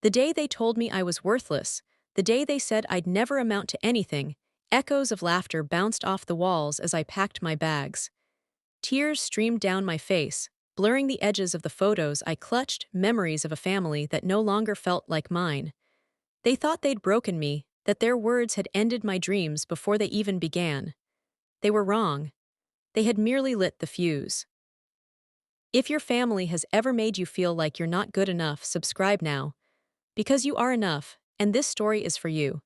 The day they told me I was worthless, the day they said I'd never amount to anything, echoes of laughter bounced off the walls as I packed my bags. Tears streamed down my face, blurring the edges of the photos I clutched, memories of a family that no longer felt like mine. They thought they'd broken me, that their words had ended my dreams before they even began. They were wrong. They had merely lit the fuse. If your family has ever made you feel like you're not good enough, subscribe now. Because you are enough, and this story is for you.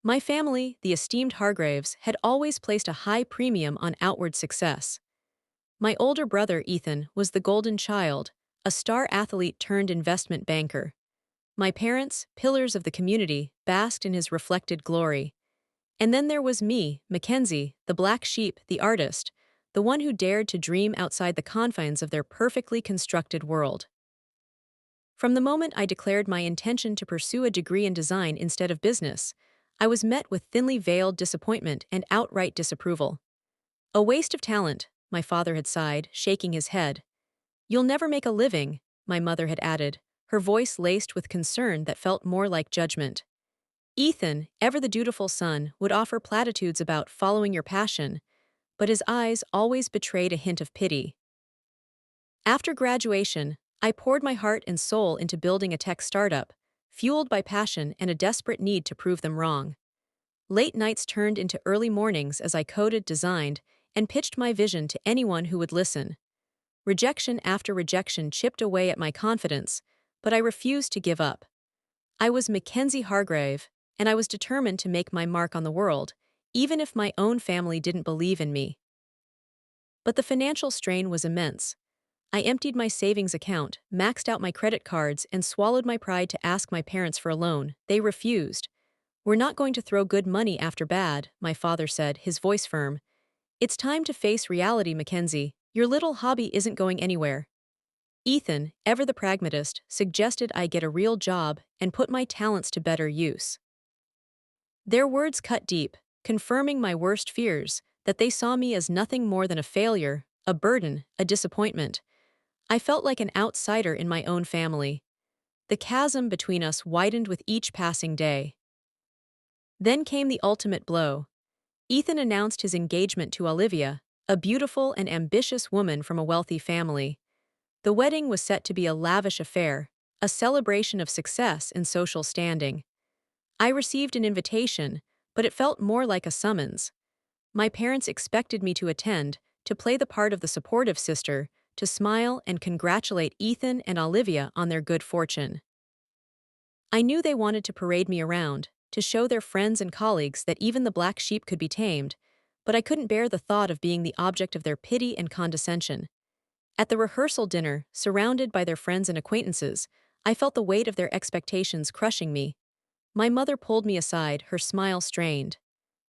My family, the esteemed Hargraves, had always placed a high premium on outward success. My older brother, Ethan, was the golden child, a star athlete turned investment banker. My parents, pillars of the community, basked in his reflected glory. And then there was me, Mackenzie, the black sheep, the artist, the one who dared to dream outside the confines of their perfectly constructed world. From the moment I declared my intention to pursue a degree in design instead of business, I was met with thinly veiled disappointment and outright disapproval. A waste of talent, my father had sighed, shaking his head. You'll never make a living, my mother had added, her voice laced with concern that felt more like judgment. Ethan, ever the dutiful son, would offer platitudes about following your passion, but his eyes always betrayed a hint of pity. After graduation, I poured my heart and soul into building a tech startup, fueled by passion and a desperate need to prove them wrong. Late nights turned into early mornings as I coded, designed, and pitched my vision to anyone who would listen. Rejection after rejection chipped away at my confidence, but I refused to give up. I was Mackenzie Hargrave, and I was determined to make my mark on the world, even if my own family didn't believe in me. But the financial strain was immense. I emptied my savings account, maxed out my credit cards, and swallowed my pride to ask my parents for a loan. They refused. We're not going to throw good money after bad, my father said, his voice firm. It's time to face reality, Mackenzie. Your little hobby isn't going anywhere. Ethan, ever the pragmatist, suggested I get a real job and put my talents to better use. Their words cut deep, confirming my worst fears, that they saw me as nothing more than a failure, a burden, a disappointment. I felt like an outsider in my own family. The chasm between us widened with each passing day. Then came the ultimate blow. Ethan announced his engagement to Olivia, a beautiful and ambitious woman from a wealthy family. The wedding was set to be a lavish affair, a celebration of success and social standing. I received an invitation, but it felt more like a summons. My parents expected me to attend, to play the part of the supportive sister, to smile and congratulate Ethan and Olivia on their good fortune. I knew they wanted to parade me around, to show their friends and colleagues that even the black sheep could be tamed, but I couldn't bear the thought of being the object of their pity and condescension. At the rehearsal dinner, surrounded by their friends and acquaintances, I felt the weight of their expectations crushing me. My mother pulled me aside, her smile strained.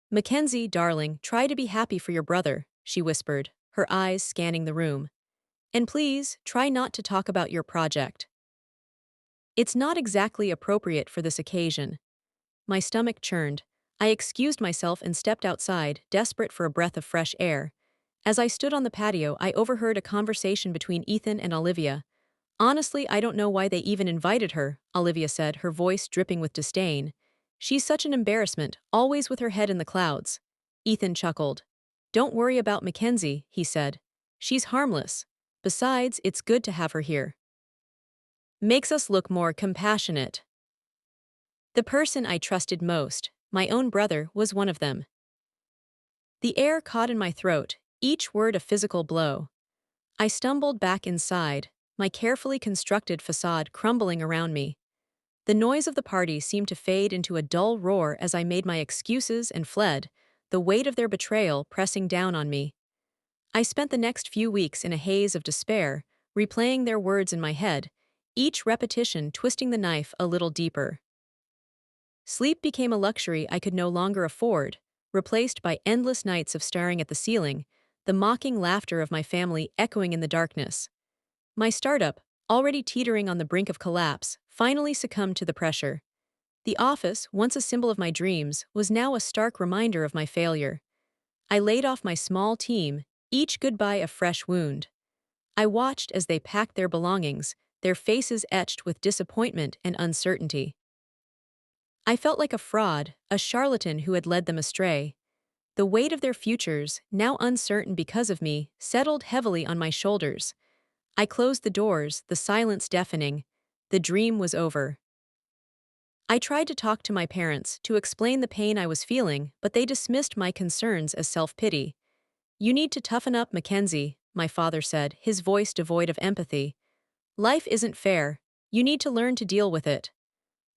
Mackenzie, darling, try to be happy for your brother, she whispered, her eyes scanning the room. And please, try not to talk about your project. It's not exactly appropriate for this occasion. My stomach churned. I excused myself and stepped outside, desperate for a breath of fresh air. As I stood on the patio, I overheard a conversation between Ethan and Olivia. Honestly, I don't know why they even invited her, Olivia said, her voice dripping with disdain. She's such an embarrassment, always with her head in the clouds. Ethan chuckled. Don't worry about Mackenzie, he said. She's harmless. Besides, it's good to have her here. Makes us look more compassionate. The person I trusted most, my own brother, was one of them. The air caught in my throat, each word a physical blow. I stumbled back inside, my carefully constructed facade crumbling around me. The noise of the party seemed to fade into a dull roar as I made my excuses and fled, the weight of their betrayal pressing down on me. I spent the next few weeks in a haze of despair, replaying their words in my head, each repetition twisting the knife a little deeper. Sleep became a luxury I could no longer afford, replaced by endless nights of staring at the ceiling, the mocking laughter of my family echoing in the darkness. My startup, already teetering on the brink of collapse, finally succumbed to the pressure. The office, once a symbol of my dreams, was now a stark reminder of my failure. I laid off my small team, each goodbye a fresh wound. I watched as they packed their belongings, their faces etched with disappointment and uncertainty. I felt like a fraud, a charlatan who had led them astray. The weight of their futures, now uncertain because of me, settled heavily on my shoulders. I closed the doors, the silence deafening. The dream was over. I tried to talk to my parents, to explain the pain I was feeling, but they dismissed my concerns as self-pity. "You need to toughen up, Mackenzie," my father said, his voice devoid of empathy. "Life isn't fair. You need to learn to deal with it."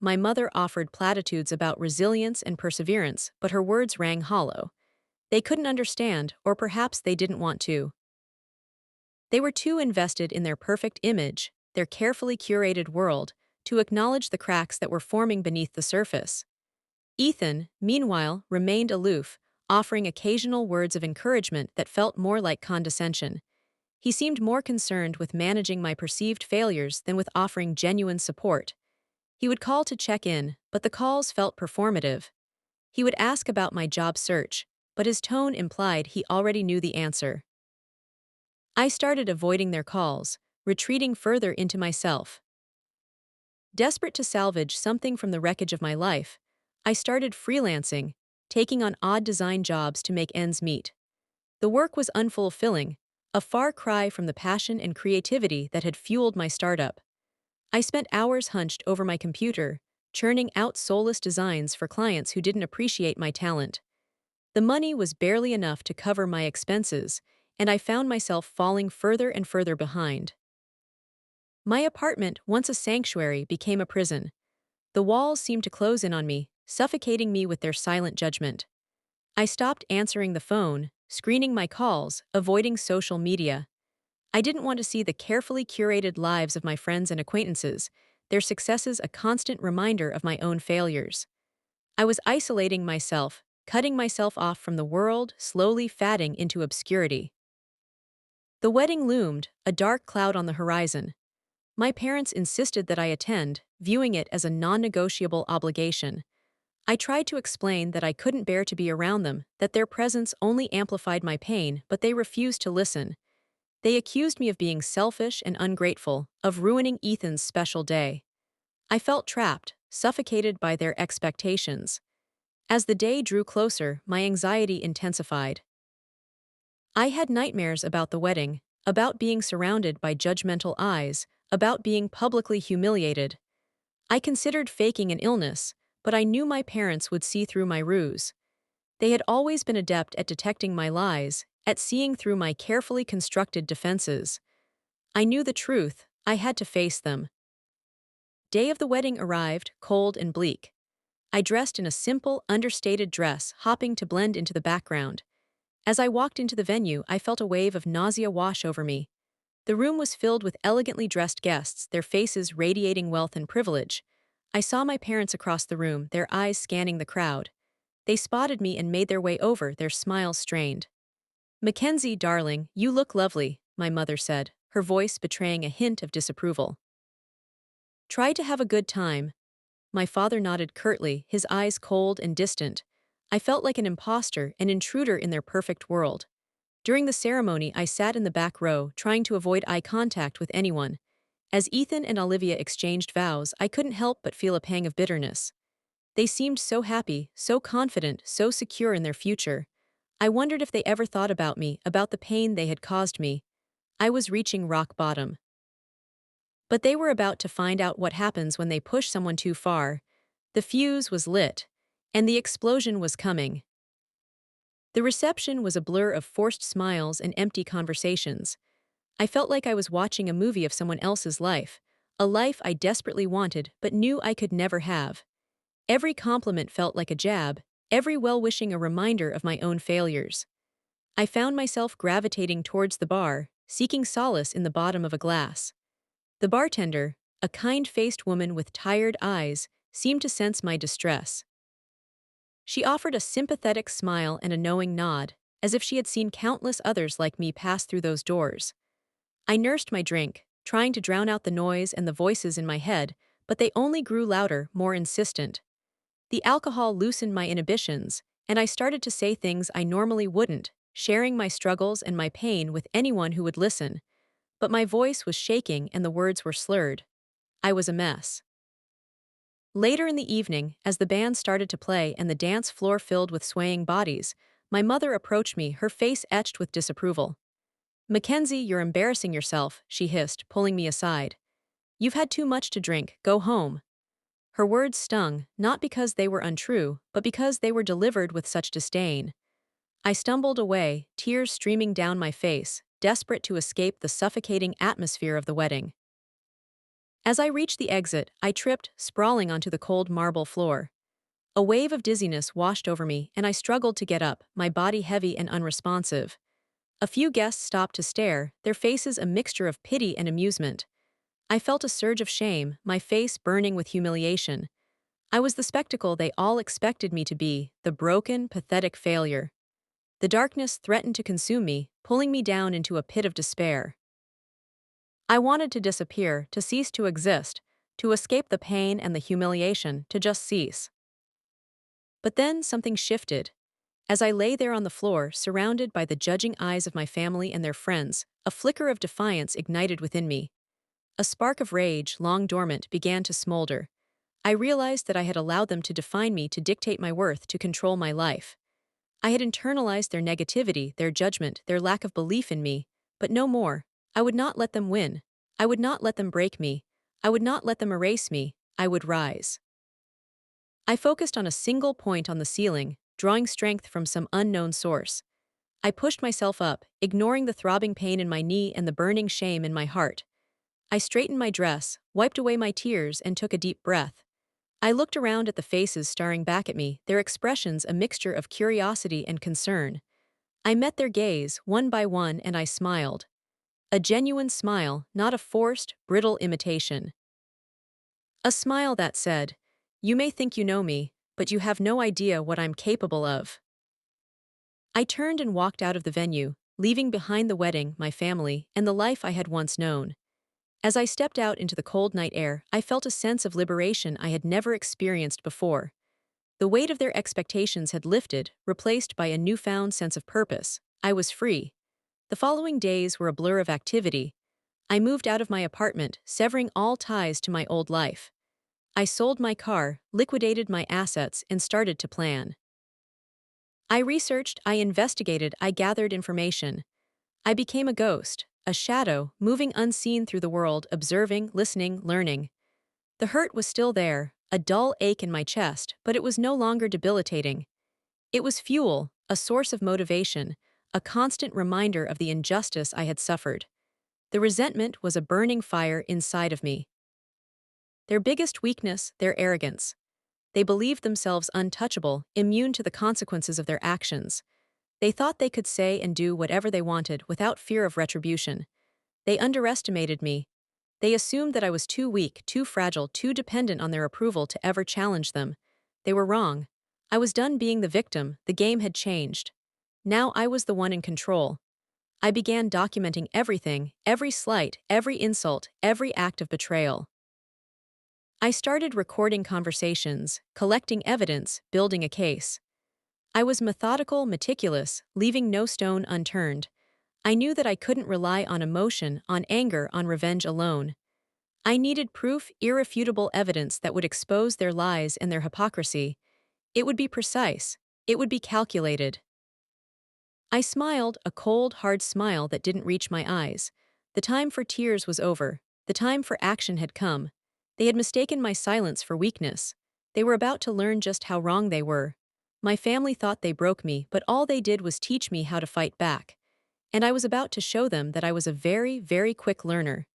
My mother offered platitudes about resilience and perseverance, but her words rang hollow. They couldn't understand, or perhaps they didn't want to. They were too invested in their perfect image, their carefully curated world, to acknowledge the cracks that were forming beneath the surface. Ethan, meanwhile, remained aloof, offering occasional words of encouragement that felt more like condescension. He seemed more concerned with managing my perceived failures than with offering genuine support. He would call to check in, but the calls felt performative. He would ask about my job search, but his tone implied he already knew the answer. I started avoiding their calls, retreating further into myself. Desperate to salvage something from the wreckage of my life, I started freelancing, taking on odd design jobs to make ends meet. The work was unfulfilling, a far cry from the passion and creativity that had fueled my startup. I spent hours hunched over my computer, churning out soulless designs for clients who didn't appreciate my talent. The money was barely enough to cover my expenses, and I found myself falling further and further behind. My apartment, once a sanctuary, became a prison. The walls seemed to close in on me, suffocating me with their silent judgment. I stopped answering the phone, screening my calls, avoiding social media. I didn't want to see the carefully curated lives of my friends and acquaintances, their successes a constant reminder of my own failures. I was isolating myself, cutting myself off from the world, slowly fading into obscurity. The wedding loomed, a dark cloud on the horizon. My parents insisted that I attend, viewing it as a non-negotiable obligation. I tried to explain that I couldn't bear to be around them, that their presence only amplified my pain, but they refused to listen. They accused me of being selfish and ungrateful, of ruining Ethan's special day. I felt trapped, suffocated by their expectations. As the day drew closer, my anxiety intensified. I had nightmares about the wedding, about being surrounded by judgmental eyes, about being publicly humiliated. I considered faking an illness, but I knew my parents would see through my ruse. They had always been adept at detecting my lies, at seeing through my carefully constructed defenses. I knew the truth, I had to face them. Day of the wedding arrived, cold and bleak. I dressed in a simple, understated dress, hopping to blend into the background. As I walked into the venue, I felt a wave of nausea wash over me. The room was filled with elegantly dressed guests, their faces radiating wealth and privilege. I saw my parents across the room, their eyes scanning the crowd. They spotted me and made their way over, their smiles strained. "Mackenzie, darling, you look lovely," my mother said, her voice betraying a hint of disapproval. "Try to have a good time." My father nodded curtly, his eyes cold and distant. I felt like an imposter, an intruder in their perfect world. During the ceremony, I sat in the back row, trying to avoid eye contact with anyone. As Ethan and Olivia exchanged vows, I couldn't help but feel a pang of bitterness. They seemed so happy, so confident, so secure in their future. I wondered if they ever thought about me, about the pain they had caused me. I was reaching rock bottom. But they were about to find out what happens when they push someone too far. The fuse was lit, and the explosion was coming. The reception was a blur of forced smiles and empty conversations. I felt like I was watching a movie of someone else's life, a life I desperately wanted but knew I could never have. Every compliment felt like a jab, every well-wishing a reminder of my own failures. I found myself gravitating towards the bar, seeking solace in the bottom of a glass. The bartender, a kind-faced woman with tired eyes, seemed to sense my distress. She offered a sympathetic smile and a knowing nod, as if she had seen countless others like me pass through those doors. I nursed my drink, trying to drown out the noise and the voices in my head, but they only grew louder, more insistent. The alcohol loosened my inhibitions, and I started to say things I normally wouldn't, sharing my struggles and my pain with anyone who would listen. but my voice was shaking and the words were slurred. I was a mess. Later in the evening, as the band started to play and the dance floor filled with swaying bodies, my mother approached me, her face etched with disapproval. "Mackenzie, you're embarrassing yourself," she hissed, pulling me aside. "You've had too much to drink, go home." Her words stung, not because they were untrue, but because they were delivered with such disdain. I stumbled away, tears streaming down my face, desperate to escape the suffocating atmosphere of the wedding. As I reached the exit, I tripped, sprawling onto the cold marble floor. A wave of dizziness washed over me, and I struggled to get up, my body heavy and unresponsive. A few guests stopped to stare, their faces a mixture of pity and amusement. I felt a surge of shame, my face burning with humiliation. I was the spectacle they all expected me to be, the broken, pathetic failure. The darkness threatened to consume me, pulling me down into a pit of despair. I wanted to disappear, to cease to exist, to escape the pain and the humiliation, to just cease. But then something shifted. As I lay there on the floor, surrounded by the judging eyes of my family and their friends, a flicker of defiance ignited within me. A spark of rage, long dormant, began to smolder. I realized that I had allowed them to define me, to dictate my worth, to control my life. I had internalized their negativity, their judgment, their lack of belief in me, but no more. I would not let them win. I would not let them break me. I would not let them erase me. I would rise. I focused on a single point on the ceiling, drawing strength from some unknown source. I pushed myself up, ignoring the throbbing pain in my knee and the burning shame in my heart. I straightened my dress, wiped away my tears, and took a deep breath. I looked around at the faces staring back at me, their expressions a mixture of curiosity and concern. I met their gaze, one by one, and I smiled. A genuine smile, not a forced, brittle imitation. A smile that said, "You may think you know me, but you have no idea what I'm capable of." I turned and walked out of the venue, leaving behind the wedding, my family, and the life I had once known. As I stepped out into the cold night air, I felt a sense of liberation I had never experienced before. The weight of their expectations had lifted, replaced by a newfound sense of purpose. I was free. The following days were a blur of activity. I moved out of my apartment, severing all ties to my old life. I sold my car, liquidated my assets, and started to plan. I researched, I investigated, I gathered information. I became a ghost, a shadow, moving unseen through the world, observing, listening, learning. The hurt was still there, a dull ache in my chest, but it was no longer debilitating. It was fuel, a source of motivation, a constant reminder of the injustice I had suffered. The resentment was a burning fire inside of me. Their biggest weakness, their arrogance. They believed themselves untouchable, immune to the consequences of their actions. They thought they could say and do whatever they wanted without fear of retribution. They underestimated me. They assumed that I was too weak, too fragile, too dependent on their approval to ever challenge them. They were wrong. I was done being the victim, the game had changed. Now I was the one in control. I began documenting everything, every slight, every insult, every act of betrayal. I started recording conversations, collecting evidence, building a case. I was methodical, meticulous, leaving no stone unturned. I knew that I couldn't rely on emotion, on anger, on revenge alone. I needed proof, irrefutable evidence that would expose their lies and their hypocrisy. It would be precise. It would be calculated. I smiled, a cold, hard smile that didn't reach my eyes. The time for tears was over. The time for action had come. They had mistaken my silence for weakness. They were about to learn just how wrong they were. My family thought they broke me, but all they did was teach me how to fight back. And I was about to show them that I was a very, very quick learner.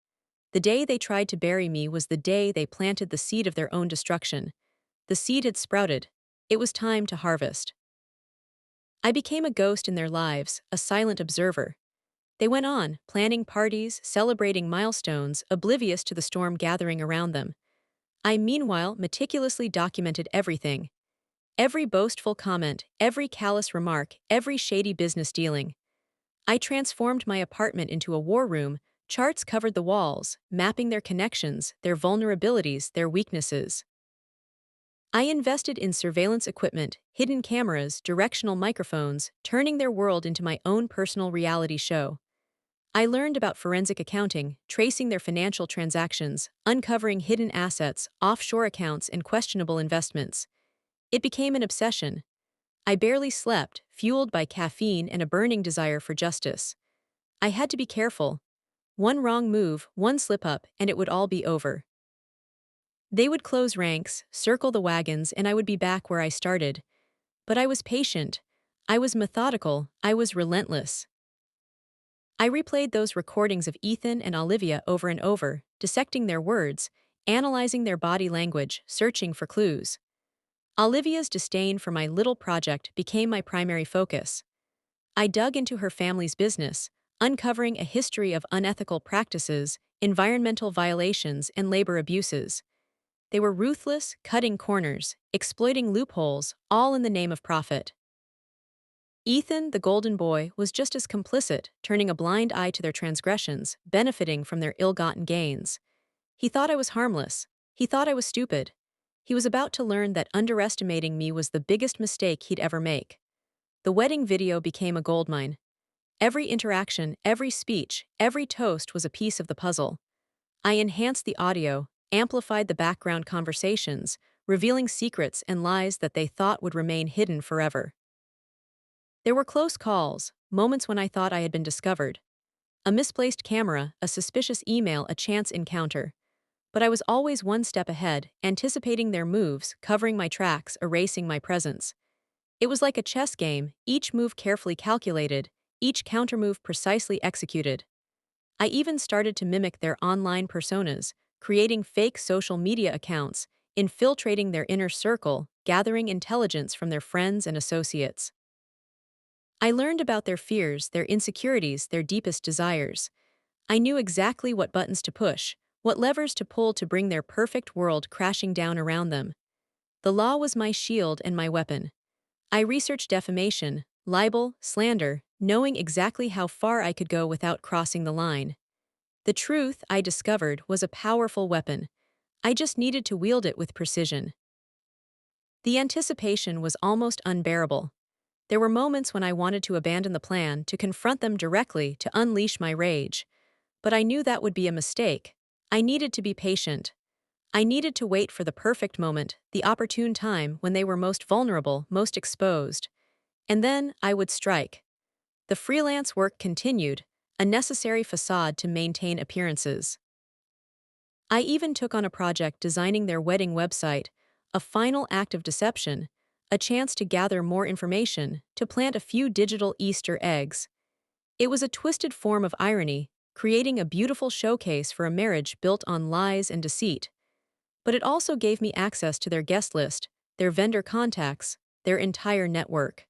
The day they tried to bury me was the day they planted the seed of their own destruction. The seed had sprouted. It was time to harvest. I became a ghost in their lives, a silent observer. They went on, planning parties, celebrating milestones, oblivious to the storm gathering around them. I, meanwhile, meticulously documented everything. Every boastful comment, every callous remark, every shady business dealing. I transformed my apartment into a war room. Charts covered the walls, mapping their connections, their vulnerabilities, their weaknesses. I invested in surveillance equipment, hidden cameras, directional microphones, turning their world into my own personal reality show. I learned about forensic accounting, tracing their financial transactions, uncovering hidden assets, offshore accounts, and questionable investments. It became an obsession. I barely slept, fueled by caffeine and a burning desire for justice. I had to be careful. One wrong move, one slip-up, and it would all be over. They would close ranks, circle the wagons, and I would be back where I started. But I was patient. I was methodical. I was relentless. I replayed those recordings of Ethan and Olivia over and over, dissecting their words, analyzing their body language, searching for clues. Olivia's disdain for my little project became my primary focus. I dug into her family's business, uncovering a history of unethical practices, environmental violations, and labor abuses. They were ruthless, cutting corners, exploiting loopholes, all in the name of profit. Ethan, the golden boy, was just as complicit, turning a blind eye to their transgressions, benefiting from their ill-gotten gains. He thought I was harmless. He thought I was stupid. He was about to learn that underestimating me was the biggest mistake he'd ever make. The wedding video became a goldmine. Every interaction, every speech, every toast was a piece of the puzzle. I enhanced the audio, amplified the background conversations, revealing secrets and lies that they thought would remain hidden forever. There were close calls, moments when I thought I had been discovered. A misplaced camera, a suspicious email, a chance encounter. But I was always one step ahead, anticipating their moves, covering my tracks, erasing my presence. It was like a chess game, each move carefully calculated, each countermove precisely executed. I even started to mimic their online personas, creating fake social media accounts, infiltrating their inner circle, gathering intelligence from their friends and associates. I learned about their fears, their insecurities, their deepest desires. I knew exactly what buttons to push, what levers to pull to bring their perfect world crashing down around them. The law was my shield and my weapon. I researched defamation, libel, slander, knowing exactly how far I could go without crossing the line. The truth, I discovered, was a powerful weapon. I just needed to wield it with precision. The anticipation was almost unbearable. There were moments when I wanted to abandon the plan, to confront them directly, to unleash my rage. But I knew that would be a mistake. I needed to be patient. I needed to wait for the perfect moment, the opportune time when they were most vulnerable, most exposed. And then I would strike. The freelance work continued, a necessary facade to maintain appearances. I even took on a project designing their wedding website, a final act of deception, a chance to gather more information, to plant a few digital Easter eggs. It was a twisted form of irony, creating a beautiful showcase for a marriage built on lies and deceit. But it also gave me access to their guest list, their vendor contacts, their entire network.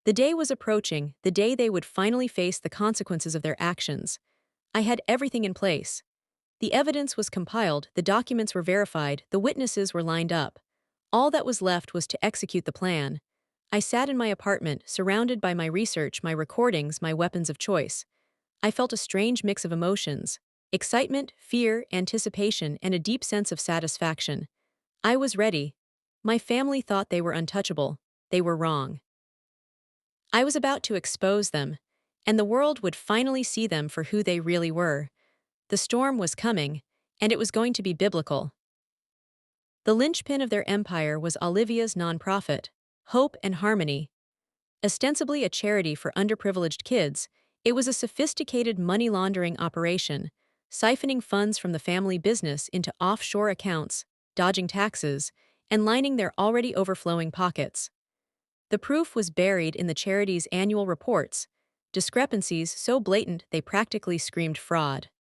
The day was approaching, the day they would finally face the consequences of their actions. I had everything in place. The evidence was compiled, the documents were verified, the witnesses were lined up. All that was left was to execute the plan. I sat in my apartment, surrounded by my research, my recordings, my weapons of choice. I felt a strange mix of emotions: excitement, fear, anticipation, and a deep sense of satisfaction. I was ready. My family thought they were untouchable. They were wrong. I was about to expose them, and the world would finally see them for who they really were. The storm was coming, and it was going to be biblical. The linchpin of their empire was Olivia's nonprofit, Hope and Harmony. Ostensibly a charity for underprivileged kids, it was a sophisticated money laundering operation, siphoning funds from the family business into offshore accounts, dodging taxes, and lining their already overflowing pockets. The proof was buried in the charity's annual reports, discrepancies so blatant they practically screamed fraud.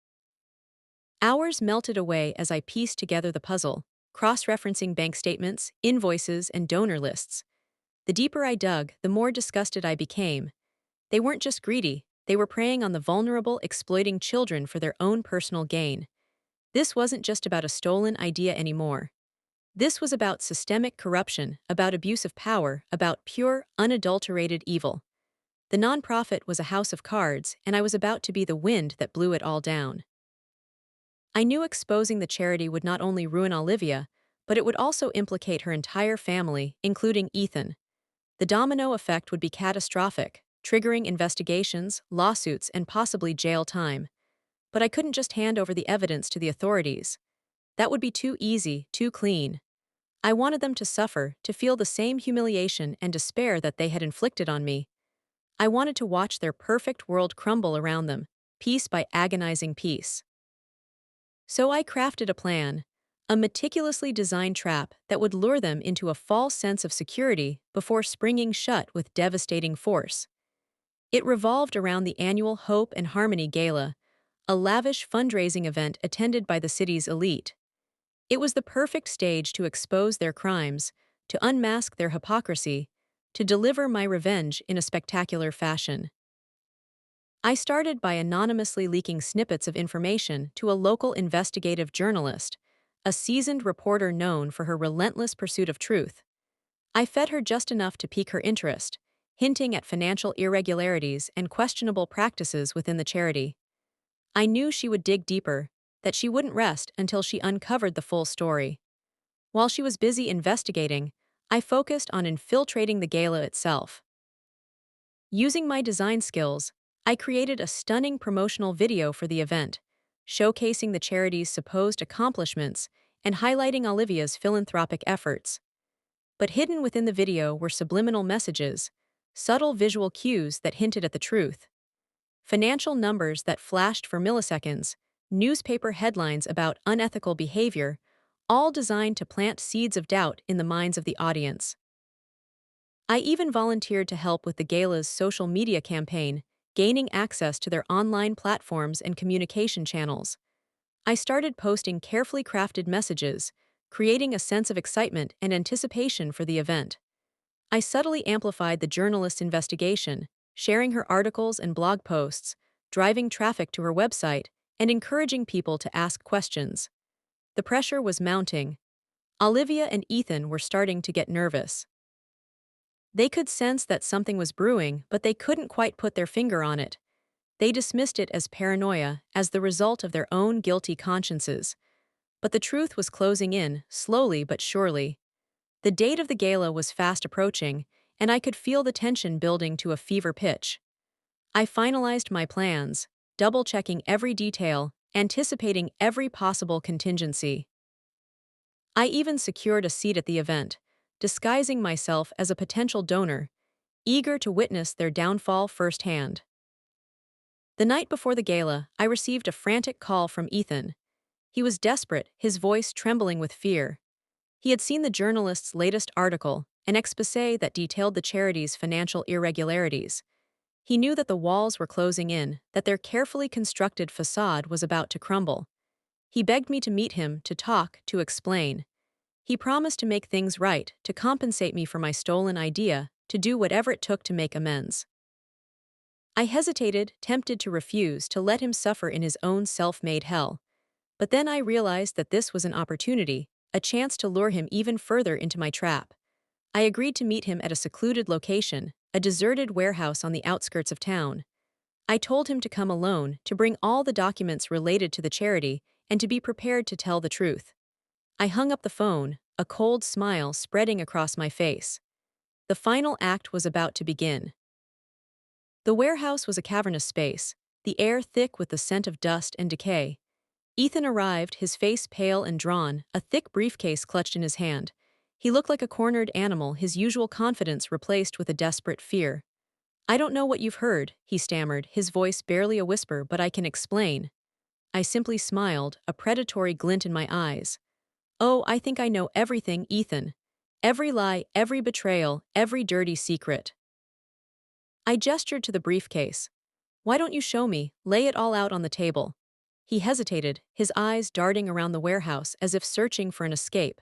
Hours melted away as I pieced together the puzzle, cross-referencing bank statements, invoices, and donor lists. The deeper I dug, the more disgusted I became. They weren't just greedy, they were preying on the vulnerable, exploiting children for their own personal gain. This wasn't just about a stolen idea anymore. This was about systemic corruption, about abuse of power, about pure, unadulterated evil. The nonprofit was a house of cards, and I was about to be the wind that blew it all down. I knew exposing the charity would not only ruin Olivia, but it would also implicate her entire family, including Ethan. The domino effect would be catastrophic: triggering investigations, lawsuits, and possibly jail time. But I couldn't just hand over the evidence to the authorities. That would be too easy, too clean. I wanted them to suffer, to feel the same humiliation and despair that they had inflicted on me. I wanted to watch their perfect world crumble around them, piece by agonizing piece. So I crafted a plan, a meticulously designed trap that would lure them into a false sense of security before springing shut with devastating force. It revolved around the annual Hope and Harmony Gala, a lavish fundraising event attended by the city's elite. It was the perfect stage to expose their crimes, to unmask their hypocrisy, to deliver my revenge in a spectacular fashion. I started by anonymously leaking snippets of information to a local investigative journalist, a seasoned reporter known for her relentless pursuit of truth. I fed her just enough to pique her interest, hinting at financial irregularities and questionable practices within the charity. I knew she would dig deeper, that she wouldn't rest until she uncovered the full story. While she was busy investigating, I focused on infiltrating the gala itself. Using my design skills, I created a stunning promotional video for the event, showcasing the charity's supposed accomplishments and highlighting Olivia's philanthropic efforts. But hidden within the video were subliminal messages, subtle visual cues that hinted at the truth. Financial numbers that flashed for milliseconds, newspaper headlines about unethical behavior, all designed to plant seeds of doubt in the minds of the audience. I even volunteered to help with the gala's social media campaign, gaining access to their online platforms and communication channels. I started posting carefully crafted messages, creating a sense of excitement and anticipation for the event. I subtly amplified the journalist's investigation, sharing her articles and blog posts, driving traffic to her website, and encouraging people to ask questions. The pressure was mounting. Olivia and Ethan were starting to get nervous. They could sense that something was brewing, but they couldn't quite put their finger on it. They dismissed it as paranoia, as the result of their own guilty consciences. But the truth was closing in, slowly but surely. The date of the gala was fast approaching, and I could feel the tension building to a fever pitch. I finalized my plans, double-checking every detail, anticipating every possible contingency. I even secured a seat at the event, disguising myself as a potential donor, eager to witness their downfall firsthand. The night before the gala, I received a frantic call from Ethan. He was desperate, his voice trembling with fear. He had seen the journalist's latest article, an exposé that detailed the charity's financial irregularities. He knew that the walls were closing in, that their carefully constructed facade was about to crumble. He begged me to meet him, to talk, to explain. He promised to make things right, to compensate me for my stolen idea, to do whatever it took to make amends. I hesitated, tempted to refuse, to let him suffer in his own self-made hell. But then I realized that this was an opportunity, a chance to lure him even further into my trap. I agreed to meet him at a secluded location, a deserted warehouse on the outskirts of town. I told him to come alone, to bring all the documents related to the charity, and to be prepared to tell the truth. I hung up the phone, a cold smile spreading across my face. The final act was about to begin. The warehouse was a cavernous space, the air thick with the scent of dust and decay. Ethan arrived, his face pale and drawn, a thick briefcase clutched in his hand. He looked like a cornered animal, his usual confidence replaced with a desperate fear. "I don't know what you've heard," he stammered, his voice barely a whisper, "but I can explain." I simply smiled, a predatory glint in my eyes. "Oh, I think I know everything, Ethan. Every lie, every betrayal, every dirty secret." I gestured to the briefcase. "Why don't you show me, lay it all out on the table?" He hesitated, his eyes darting around the warehouse as if searching for an escape.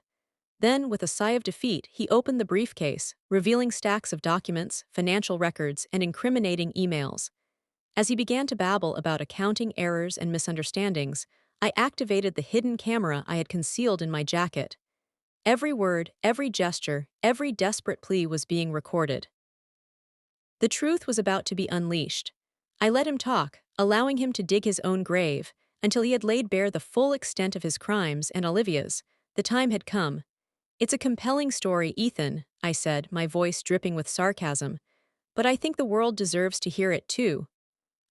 Then, with a sigh of defeat, he opened the briefcase, revealing stacks of documents, financial records, and incriminating emails. As he began to babble about accounting errors and misunderstandings, I activated the hidden camera I had concealed in my jacket. Every word, every gesture, every desperate plea was being recorded. The truth was about to be unleashed. I let him talk, allowing him to dig his own grave, until he had laid bare the full extent of his crimes and Olivia's. The time had come. "It's a compelling story, Ethan," I said, my voice dripping with sarcasm. but I think the world deserves to hear it too.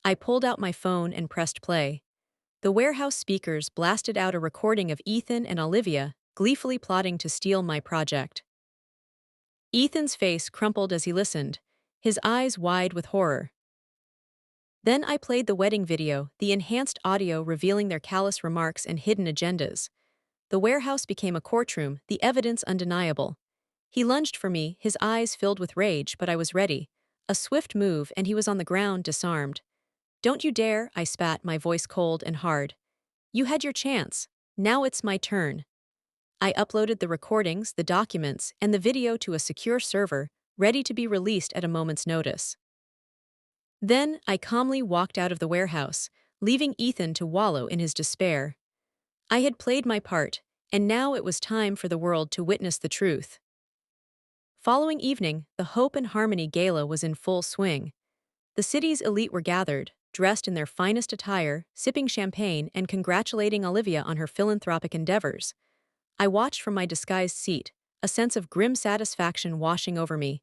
I pulled out my phone and pressed play. The warehouse speakers blasted out a recording of Ethan and Olivia, gleefully plotting to steal my project. Ethan's face crumpled as he listened, his eyes wide with horror. Then I played the wedding video, the enhanced audio revealing their callous remarks and hidden agendas. The warehouse became a courtroom, the evidence undeniable. He lunged for me, his eyes filled with rage, but I was ready. A swift move, and he was on the ground, disarmed. "Don't you dare," I spat, my voice cold and hard. "You had your chance. Now it's my turn." I uploaded the recordings, the documents, and the video to a secure server, ready to be released at a moment's notice. Then I calmly walked out of the warehouse, leaving Ethan to wallow in his despair. I had played my part, and now it was time for the world to witness the truth. Following evening, the Hope and Harmony Gala was in full swing. The city's elite were gathered, dressed in their finest attire, sipping champagne and congratulating Olivia on her philanthropic endeavors. I watched from my disguised seat, a sense of grim satisfaction washing over me.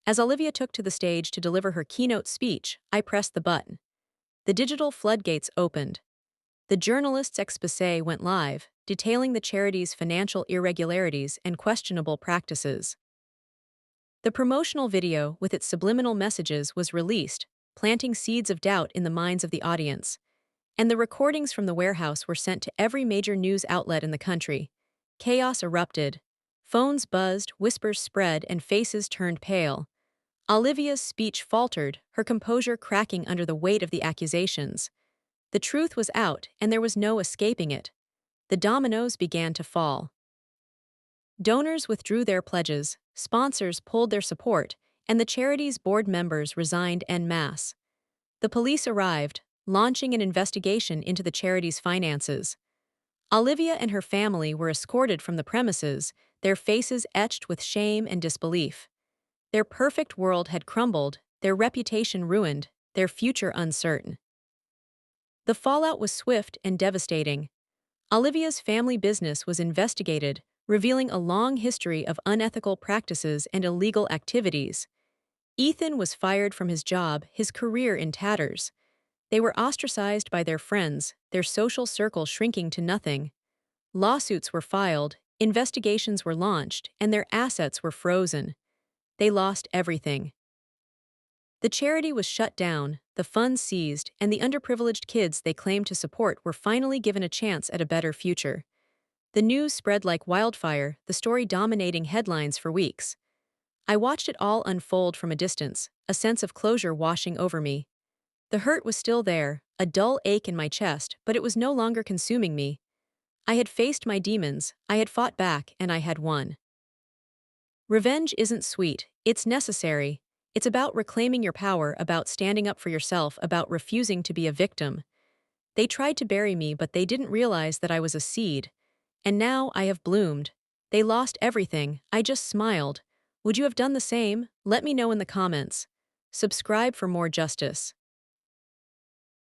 As Olivia took to the stage to deliver her keynote speech, I pressed the button. The digital floodgates opened. The journalist's exposé went live, detailing the charity's financial irregularities and questionable practices. The promotional video, with its subliminal messages, was released, planting seeds of doubt in the minds of the audience. And the recordings from the warehouse were sent to every major news outlet in the country. Chaos erupted. Phones buzzed, whispers spread, and faces turned pale. Olivia's speech faltered, her composure cracking under the weight of the accusations. The truth was out, and there was no escaping it. The dominoes began to fall. Donors withdrew their pledges, sponsors pulled their support, and the charity's board members resigned en masse. The police arrived, launching an investigation into the charity's finances. Olivia and her family were escorted from the premises, their faces etched with shame and disbelief. Their perfect world had crumbled, their reputation ruined, their future uncertain. The fallout was swift and devastating. Olivia's family business was investigated, revealing a long history of unethical practices and illegal activities. Ethan was fired from his job, his career in tatters. They were ostracized by their friends, their social circle shrinking to nothing. Lawsuits were filed, investigations were launched, and their assets were frozen. They lost everything. The charity was shut down, the funds seized, and the underprivileged kids they claimed to support were finally given a chance at a better future. The news spread like wildfire, the story dominating headlines for weeks. I watched it all unfold from a distance, a sense of closure washing over me. The hurt was still there, a dull ache in my chest, but it was no longer consuming me. I had faced my demons, I had fought back, and I had won. Revenge isn't sweet, it's necessary. It's about reclaiming your power, about standing up for yourself, about refusing to be a victim. They tried to bury me, but they didn't realize that I was a seed. And now I have bloomed. They lost everything, I just smiled. Would you have done the same? Let me know in the comments. Subscribe for more justice.